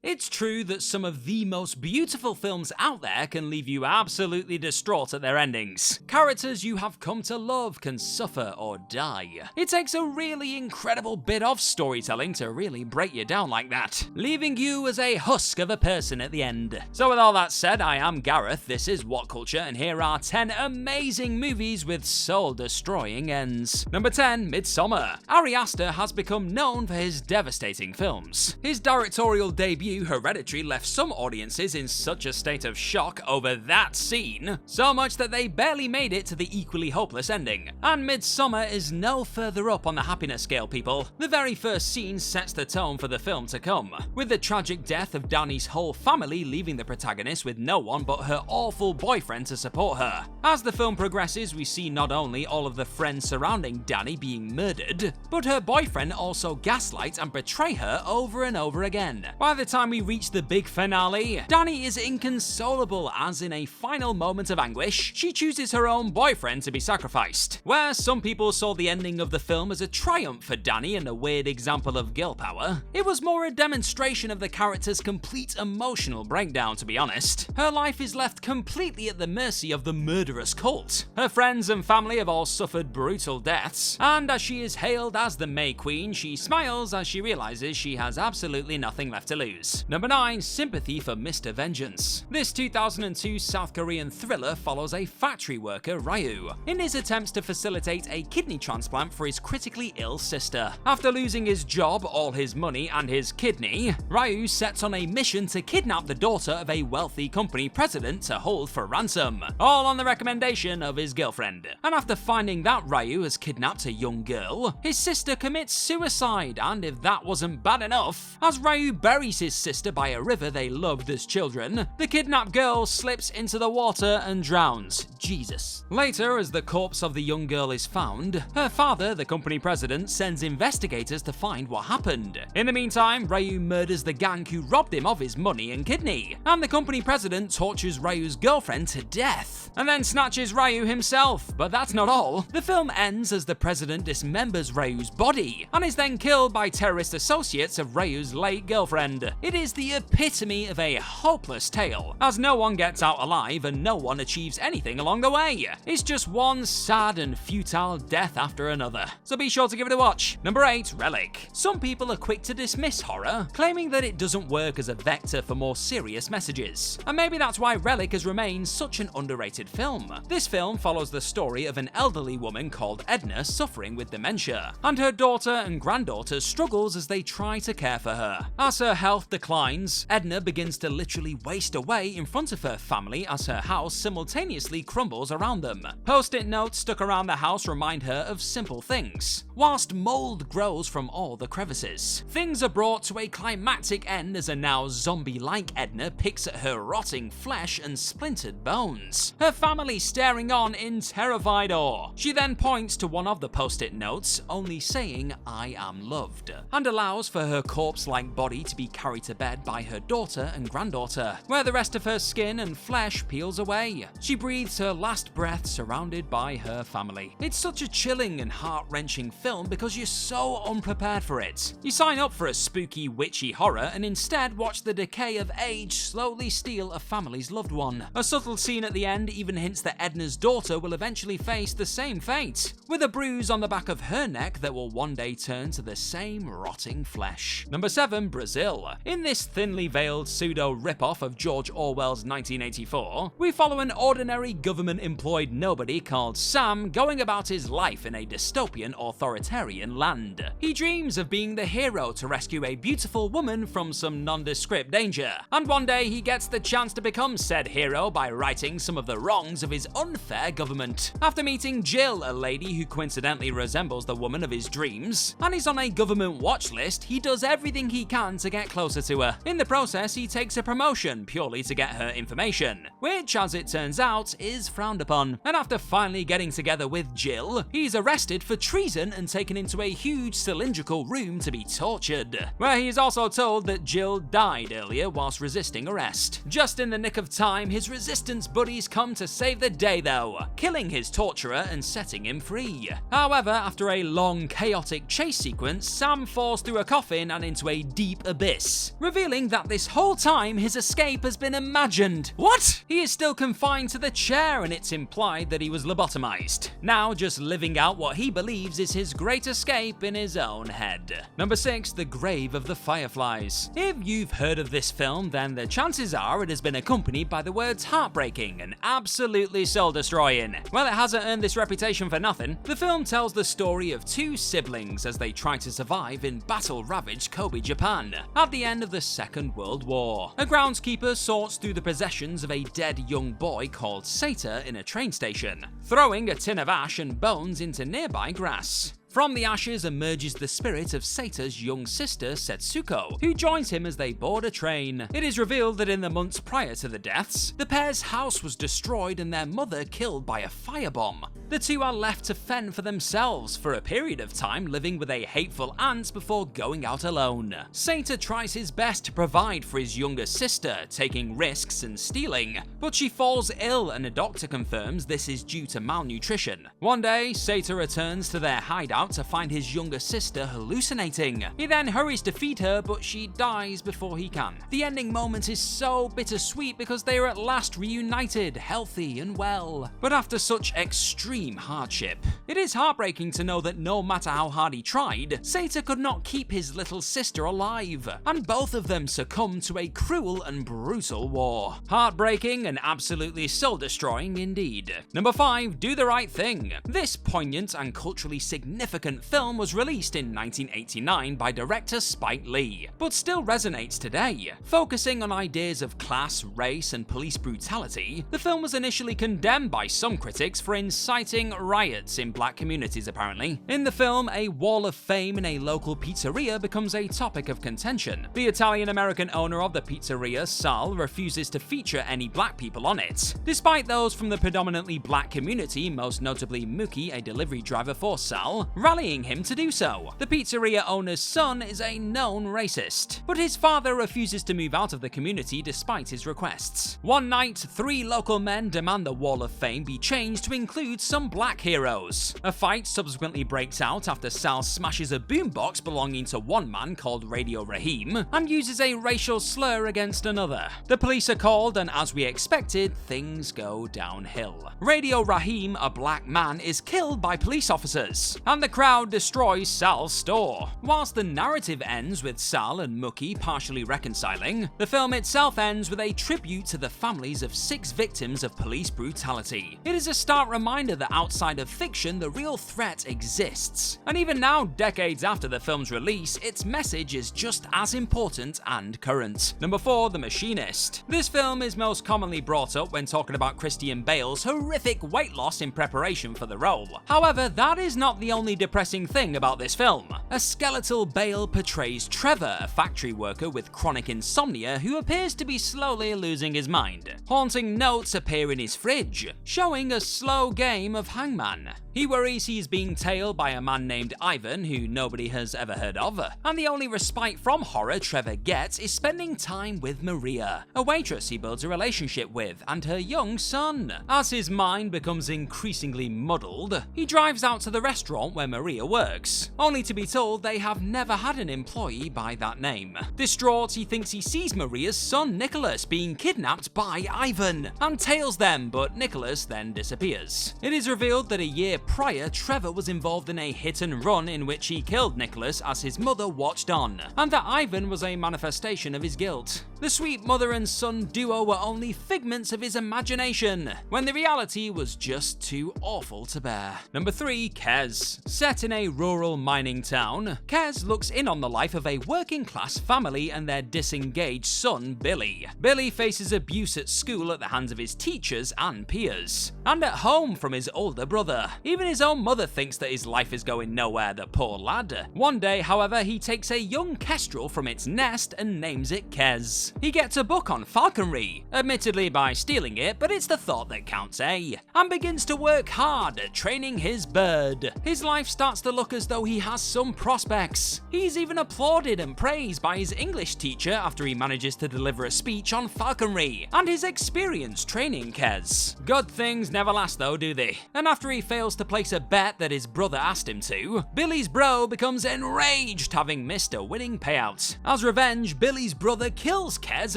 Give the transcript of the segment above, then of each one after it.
It's true that some of the most beautiful films out there can leave you absolutely distraught at their endings. Characters you have come to love can suffer or die. It takes a really incredible bit of storytelling to really break you down like that, leaving you as a husk of a person at the end. So with all that said, I am Gareth, this is What Culture, and here are 10 amazing movies with soul-destroying ends. Number 10, Midsommar. Ari Aster has become known for his devastating films. His directorial debut, Hereditary, left some audiences in such a state of shock over that scene, so much that they barely made it to the equally hopeless ending. And Midsommar is no further up on the happiness scale, people. The very first scene sets the tone for the film to come, with the tragic death of Dani's whole family leaving the protagonist with no one but her awful boyfriend to support her. As the film progresses, we see not only all of the friends surrounding Dani being murdered, but her boyfriend also gaslight and betray her over and over again. By the time we reach the big finale, Dani is inconsolable as in a final moment of anguish, she chooses her own boyfriend to be sacrificed. Where some people saw the ending of the film as a triumph for Dani and a weird example of girl power, it was more a demonstration of the character's complete emotional breakdown, to be honest. Her life is left completely at the mercy of the murderous cult. Her friends and family have all suffered brutal deaths, and as she is hailed as the May Queen, she smiles as she realizes she has absolutely nothing left to lose. Number 9, Sympathy for Mr. Vengeance. This 2002 South Korean thriller follows a factory worker, Ryu, in his attempts to facilitate a kidney transplant for his critically ill sister. After losing his job, all his money, and his kidney, Ryu sets on a mission to kidnap the daughter of a wealthy company president to hold for ransom, all on the recommendation of his girlfriend. And after finding that Ryu has kidnapped a young girl, his sister commits suicide, and if that wasn't bad enough, as Ryu buries his sister by a river they loved as children, the kidnapped girl slips into the water and drowns. Jesus. Later, as the corpse of the young girl is found, her father, the company president, sends investigators to find what happened. In the meantime, Ryu murders the gang who robbed him of his money and kidney, and the company president tortures Ryu's girlfriend to death, and then snatches Ryu himself. But that's not all. The film ends as the president dismembers Ryu's body, and is then killed by terrorist associates of Ryu's late girlfriend. It is the epitome of a hopeless tale, as no one gets out alive and no one achieves anything along the way. It's just one sad and futile death after another, so be sure to give it a watch. Number 8, Relic. Some people are quick to dismiss horror, claiming that it doesn't work as a vector for more serious messages, and maybe that's why Relic has remained such an underrated film. This film follows the story of an elderly woman called Edna suffering with dementia, and her daughter and granddaughter struggles as they try to care for her. As her health declines, Edna begins to literally waste away in front of her family as her house simultaneously crumbles around them. Post-it notes stuck around the house remind her of simple things, whilst mold grows from all the crevices. Things are brought to a climactic end as a now zombie-like Edna picks at her rotting flesh and splintered bones, her family staring on in terrified awe. She then points to one of the post-it notes, only saying, "I am loved," and allows for her corpse-like body to be carried to bed by her daughter and granddaughter, where the rest of her skin and flesh peels away. She breathes her last breath surrounded by her family. It's such a chilling and heart-wrenching film because you're so unprepared for it. You sign up for a spooky, witchy horror and instead watch the decay of age slowly steal a family's loved one. A subtle scene at the end even hints that Edna's daughter will eventually face the same fate, with a bruise on the back of her neck that will one day turn to the same rotting flesh. Number 7, Brazil. In this thinly veiled pseudo rip-off of George Orwell's 1984, we follow an ordinary government-employed nobody called Sam going about his life in a dystopian authoritarian land. He dreams of being the hero to rescue a beautiful woman from some nondescript danger, and one day he gets the chance to become said hero by righting some of the wrongs of his unfair government. After meeting Jill, a lady who coincidentally resembles the woman of his dreams, and is on a government watch list, he does everything he can to get closer to her. In the process, he takes a promotion purely to get her information, which, as it turns out, is frowned upon. And after finally getting together with Jill, he's arrested for treason and taken into a huge cylindrical room to be tortured, where he is also told that Jill died earlier whilst resisting arrest. Just in the nick of time, his resistance buddies come to save the day though, killing his torturer and setting him free. However, after a long, chaotic chase sequence, Sam falls through a coffin and into a deep abyss, revealing that this whole time his escape has been imagined. What? He is still confined to the chair and it's implied that he was lobotomized, now just living out what he believes is his great escape in his own head. Number 6, The Grave of the Fireflies. If you've heard of this film, then the chances are it has been accompanied by the words heartbreaking and absolutely soul-destroying. Well, it hasn't earned this reputation for nothing. The film tells the story of two siblings as they try to survive in battle-ravaged Kobe, Japan, at the end of the Second World War. A groundskeeper sorts through the possessions of a dead young boy called Seita in a train station, throwing a tin of ash and bones into nearby grass. From the ashes emerges the spirit of Seita's young sister, Setsuko, who joins him as they board a train. It is revealed that in the months prior to the deaths, the pair's house was destroyed and their mother killed by a firebomb. The two are left to fend for themselves for a period of time, living with a hateful aunt before going out alone. Seita tries his best to provide for his younger sister, taking risks and stealing, but she falls ill and a doctor confirms this is due to malnutrition. One day, Seita returns to their hideout to find his younger sister hallucinating. He then hurries to feed her, but she dies before he can. The ending moment is so bittersweet because they are at last reunited, healthy and well. But after such extreme hardship, it is heartbreaking to know that no matter how hard he tried, Seita could not keep his little sister alive, and both of them succumb to a cruel and brutal war. Heartbreaking and absolutely soul-destroying indeed. Number 5, Do the Right Thing. This poignant and culturally significant film was released in 1989 by director Spike Lee, but still resonates today. Focusing on ideas of class, race, and police brutality, the film was initially condemned by some critics for inciting riots in black communities, apparently. In the film, a wall of fame in a local pizzeria becomes a topic of contention. The Italian-American owner of the pizzeria, Sal, refuses to feature any black people on it, despite those from the predominantly black community, most notably Mookie, a delivery driver for Sal, rallying him to do so. The pizzeria owner's son is a known racist, but his father refuses to move out of the community despite his requests. One night, 3 local men demand the Wall of Fame be changed to include some black heroes. A fight subsequently breaks out after Sal smashes a boombox belonging to one man called Radio Raheem and uses a racial slur against another. The police are called and, as we expected, things go downhill. Radio Raheem, a black man, is killed by police officers, and the crowd destroys Sal's store. Whilst the narrative ends with Sal and Mookie partially reconciling, the film itself ends with a tribute to the families of 6 victims of police brutality. It is a stark reminder that outside of fiction, the real threat exists. And even now, decades after the film's release, its message is just as important and current. Number 4, The Machinist. This film is most commonly brought up when talking about Christian Bale's horrific weight loss in preparation for the role. However, that is not the only depressing thing about this film. A skeletal Bale portrays Trevor, a factory worker with chronic insomnia who appears to be slowly losing his mind. Haunting notes appear in his fridge, showing a slow game of hangman. He worries he's being tailed by a man named Ivan who nobody has ever heard of, and the only respite from horror Trevor gets is spending time with Maria, a waitress he builds a relationship with, and her young son. As his mind becomes increasingly muddled, he drives out to the restaurant where Maria works, only to be told they have never had an employee by that name. Distraught, he thinks he sees Maria's son Nicholas being kidnapped by Ivan, and tails them, but Nicholas then disappears. It is revealed that a year prior, Trevor was involved in a hit and run in which he killed Nicholas as his mother watched on, and that Ivan was a manifestation of his guilt. The sweet mother and son duo were only figments of his imagination, when the reality was just too awful to bear. Number 3, Kes. Set in a rural mining town, Kes looks in on the life of a working-class family and their disengaged son, Billy. Billy faces abuse at school at the hands of his teachers and peers, and at home from his older brother. Even his own mother thinks that his life is going nowhere, the poor lad. One day, however, he takes a young kestrel from its nest and names it Kes. He gets a book on falconry, admittedly by stealing it, but it's the thought that counts, eh? And begins to work hard at training his bird. His life life starts to look as though he has some prospects. He's even applauded and praised by his English teacher after he manages to deliver a speech on falconry, and his experience training Kez. Good things never last though, do they? And after he fails to place a bet that his brother asked him to, Billy's bro becomes enraged having missed a winning payout. As revenge, Billy's brother kills Kez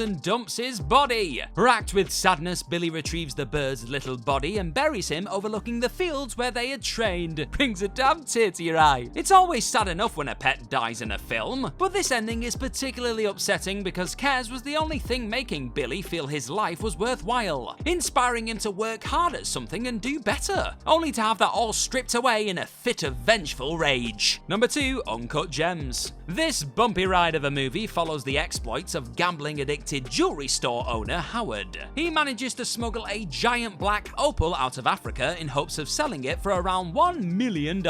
and dumps his body. Racked with sadness, Billy retrieves the bird's little body and buries him overlooking the fields where they had trained. Brings a damn tear to your eye. It's always sad enough when a pet dies in a film, but this ending is particularly upsetting because Kez was the only thing making Billy feel his life was worthwhile, inspiring him to work hard at something and do better, only to have that all stripped away in a fit of vengeful rage. Number 2, Uncut Gems. This bumpy ride of a movie follows the exploits of gambling-addicted jewelry store owner Howard. He manages to smuggle a giant black opal out of Africa in hopes of selling it for around $1 million,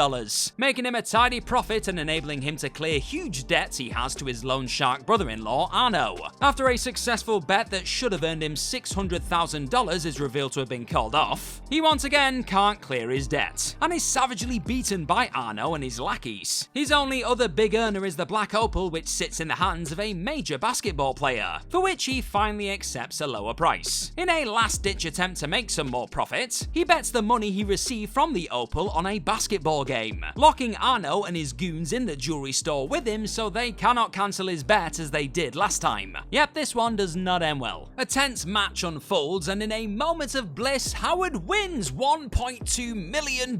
making him a tidy profit and enabling him to clear huge debts he has to his loan shark brother-in-law Arno. After a successful bet that should have earned him $600,000 is revealed to have been called off, he once again can't clear his debt, and is savagely beaten by Arno and his lackeys. His only other big earner is the black opal, which sits in the hands of a major basketball player, for which he finally accepts a lower price. In a last-ditch attempt to make some more profit, he bets the money he received from the opal on a basketball game, locking Arno and his goons in the jewelry store with him so they cannot cancel his bet as they did last time. Yep, this one does not end well. A tense match unfolds, and in a moment of bliss, Howard wins $1.2 million.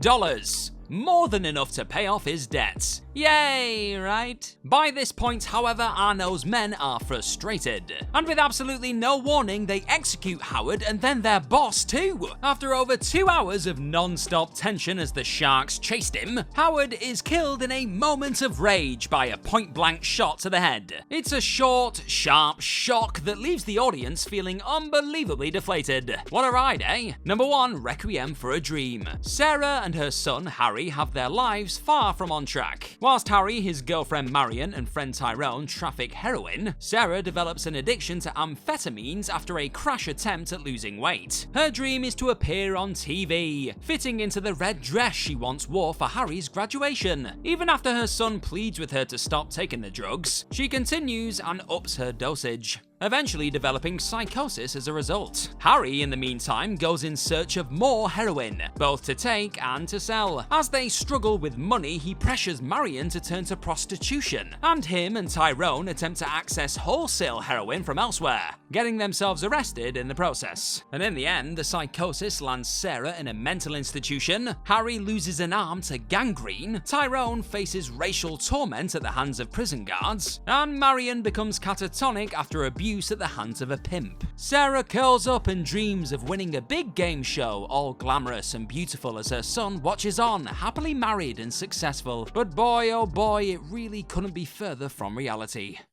More than enough to pay off his debts. Yay, right? By this point, however, Arno's men are frustrated, and with absolutely no warning, they execute Howard and then their boss too. After over 2 hours of non-stop tension as the sharks chased him, Howard is killed in a moment of rage by a point-blank shot to the head. It's a short, sharp shock that leaves the audience feeling unbelievably deflated. What a ride, eh? Number 1, Requiem for a Dream. Sarah and her son, Harry, have their lives far from on track. Whilst Harry, his girlfriend Marion, and friend Tyrone traffic heroin, Sarah develops an addiction to amphetamines after a crash attempt at losing weight. Her dream is to appear on TV, fitting into the red dress she once wore for Harry's graduation. Even after her son pleads with her to stop taking the drugs, she continues and ups her dosage, eventually developing psychosis as a result. Harry, in the meantime, goes in search of more heroin, both to take and to sell. As they struggle with money, he pressures Marion to turn to prostitution, and him and Tyrone attempt to access wholesale heroin from elsewhere, getting themselves arrested in the process. And in the end, the psychosis lands Sarah in a mental institution, Harry loses an arm to gangrene, Tyrone faces racial torment at the hands of prison guards, and Marion becomes catatonic after abuse at the hands of a pimp. Sarah curls up and dreams of winning a big game show, all glamorous and beautiful as her son watches on, happily married and successful. But boy oh boy, it really couldn't be further from reality.